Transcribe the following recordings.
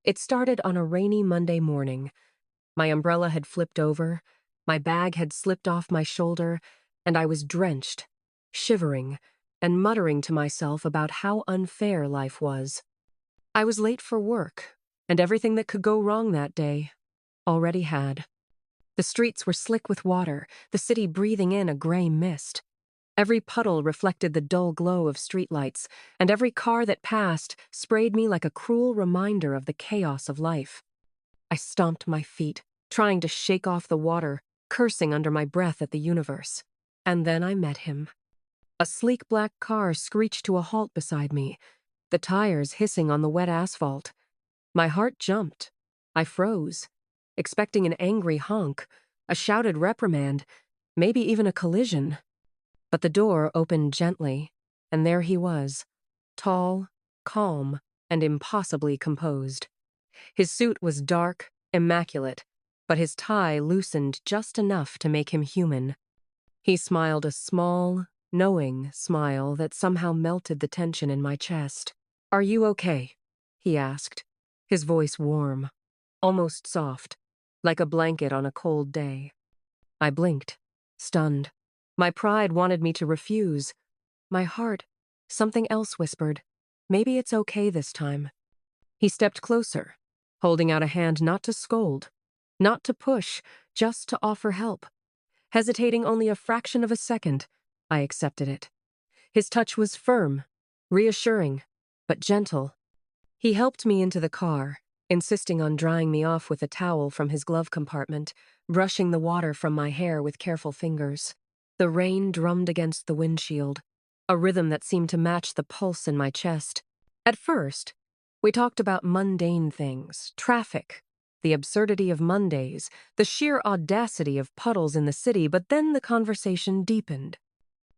It started on a rainy Monday morning. My umbrella had flipped over, my bag had slipped off my shoulder, and I was drenched, shivering, and muttering to myself about how unfair life was. I was late for work, and everything that could go wrong that day already had. The streets were slick with water, the city breathing in a gray mist. Every puddle reflected the dull glow of streetlights, and every car that passed sprayed me like a cruel reminder of the chaos of life. I stomped my feet, trying to shake off the water, cursing under my breath at the universe. And then I met him. A sleek black car screeched to a halt beside me, the tires hissing on the wet asphalt. My heart jumped. I froze, expecting an angry honk, a shouted reprimand, maybe even a collision. But the door opened gently, and there he was, tall, calm, and impossibly composed. His suit was dark, immaculate, but his tie loosened just enough to make him human. He smiled a small, knowing smile that somehow melted the tension in my chest. "Are you okay?" he asked, his voice warm, almost soft, like a blanket on a cold day. I blinked, stunned. My pride wanted me to refuse. My heart, something else whispered, maybe it's okay this time. He stepped closer, holding out a hand not to scold, not to push, just to offer help. Hesitating only a fraction of a second, I accepted it. His touch was firm, reassuring, but gentle. He helped me into the car, insisting on drying me off with a towel from his glove compartment, brushing the water from my hair with careful fingers. The rain drummed against the windshield, a rhythm that seemed to match the pulse in my chest. At first, we talked about mundane things, traffic, the absurdity of Mondays, the sheer audacity of puddles in the city, but then the conversation deepened.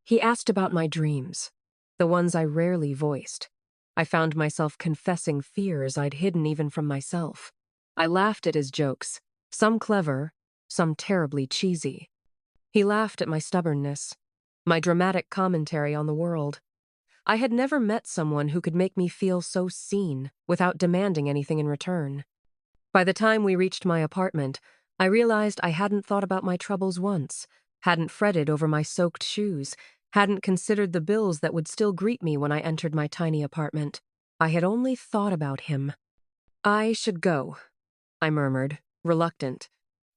He asked about my dreams, the ones I rarely voiced. I found myself confessing fears I'd hidden even from myself. I laughed at his jokes, some clever, some terribly cheesy. He laughed at my stubbornness, my dramatic commentary on the world. I had never met someone who could make me feel so seen without demanding anything in return. By the time we reached my apartment, I realized I hadn't thought about my troubles once, hadn't fretted over my soaked shoes, hadn't considered the bills that would still greet me when I entered my tiny apartment. I had only thought about him. "I should go," I murmured, reluctant,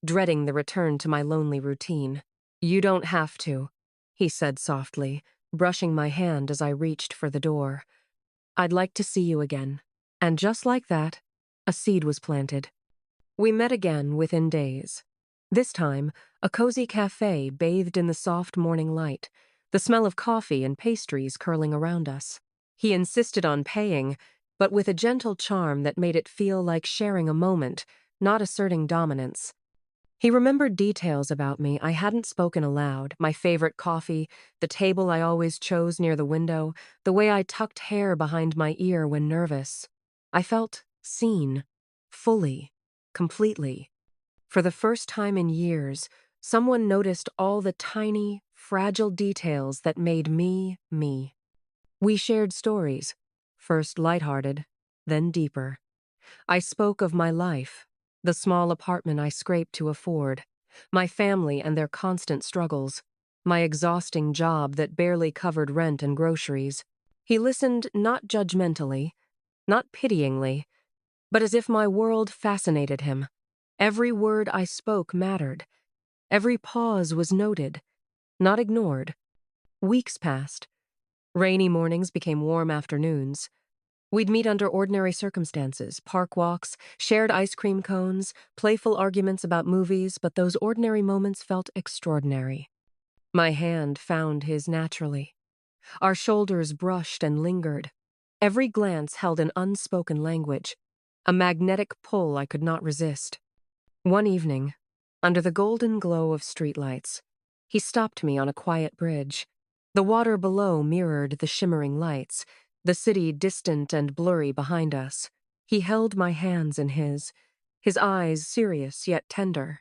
dreading the return to my lonely routine. "You don't have to," he said softly, brushing my hand as I reached for the door. "I'd like to see you again." And just like that, a seed was planted. We met again within days. This time, a cozy cafe bathed in the soft morning light, the smell of coffee and pastries curling around us. He insisted on paying, but with a gentle charm that made it feel like sharing a moment, not asserting dominance. He remembered details about me I hadn't spoken aloud, my favorite coffee, the table I always chose near the window, the way I tucked hair behind my ear when nervous. I felt seen, fully, completely. For the first time in years, someone noticed all the tiny, fragile details that made me, me. We shared stories, first lighthearted, then deeper. I spoke of my life, the small apartment I scraped to afford, my family and their constant struggles, my exhausting job that barely covered rent and groceries. He listened not judgmentally, not pityingly, but as if my world fascinated him. Every word I spoke mattered. Every pause was noted, not ignored. Weeks passed. Rainy mornings became warm afternoons. We'd meet under ordinary circumstances, park walks, shared ice cream cones, playful arguments about movies, but those ordinary moments felt extraordinary. My hand found his naturally. Our shoulders brushed and lingered. Every glance held an unspoken language, a magnetic pull I could not resist. One evening, under the golden glow of streetlights, he stopped me on a quiet bridge. The water below mirrored the shimmering lights, the city distant and blurry behind us. He held my hands in his eyes serious yet tender.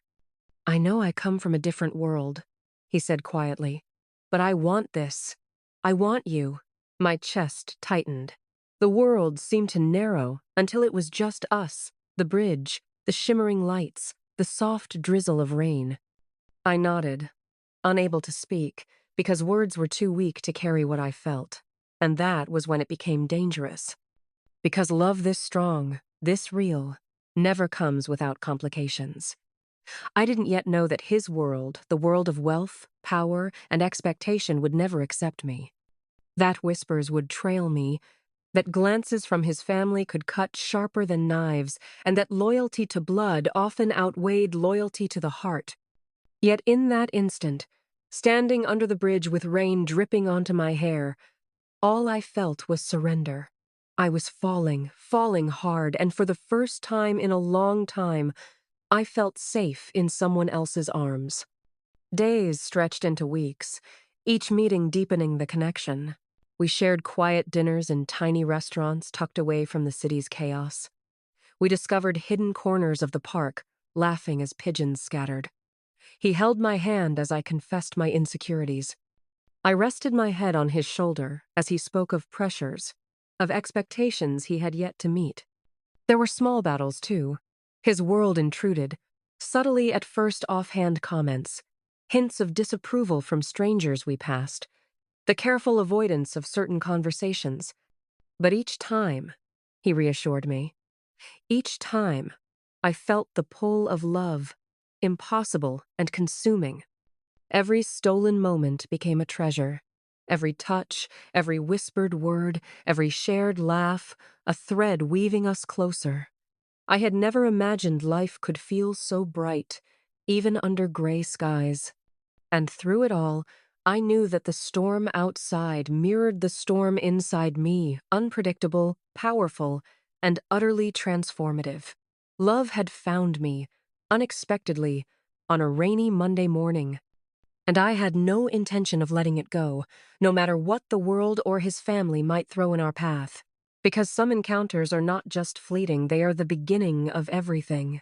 "I know I come from a different world," he said quietly, "but I want this. I want you." My chest tightened. The world seemed to narrow until it was just us, The bridge, the shimmering lights, the soft drizzle of rain. I nodded, unable to speak, because words were too weak to carry what I felt. And that was when it became dangerous. Because love this strong, this real, never comes without complications. I didn't yet know that his world, the world of wealth, power, and expectation, would never accept me. That whispers would trail me, that glances from his family could cut sharper than knives, and that loyalty to blood often outweighed loyalty to the heart. Yet in that instant, standing under the bridge with rain dripping onto my hair, all I felt was surrender. I was falling, falling hard, and for the first time in a long time, I felt safe in someone else's arms. Days stretched into weeks, each meeting deepening the connection. We shared quiet dinners in tiny restaurants tucked away from the city's chaos. We discovered hidden corners of the park, laughing as pigeons scattered. He held my hand as I confessed my insecurities. I rested my head on his shoulder as he spoke of pressures, of expectations he had yet to meet. There were small battles, too. His world intruded, subtly at first offhand comments, hints of disapproval from strangers we passed, the careful avoidance of certain conversations. But each time, he reassured me, each time, I felt the pull of love, impossible and consuming. Every stolen moment became a treasure. Every touch, every whispered word, every shared laugh, a thread weaving us closer. I had never imagined life could feel so bright, even under gray skies. And through it all, I knew that the storm outside mirrored the storm inside me, unpredictable, powerful, and utterly transformative. Love had found me, unexpectedly, on a rainy Monday morning. And I had no intention of letting it go, no matter what the world or his family might throw in our path. Because some encounters are not just fleeting, they are the beginning of everything.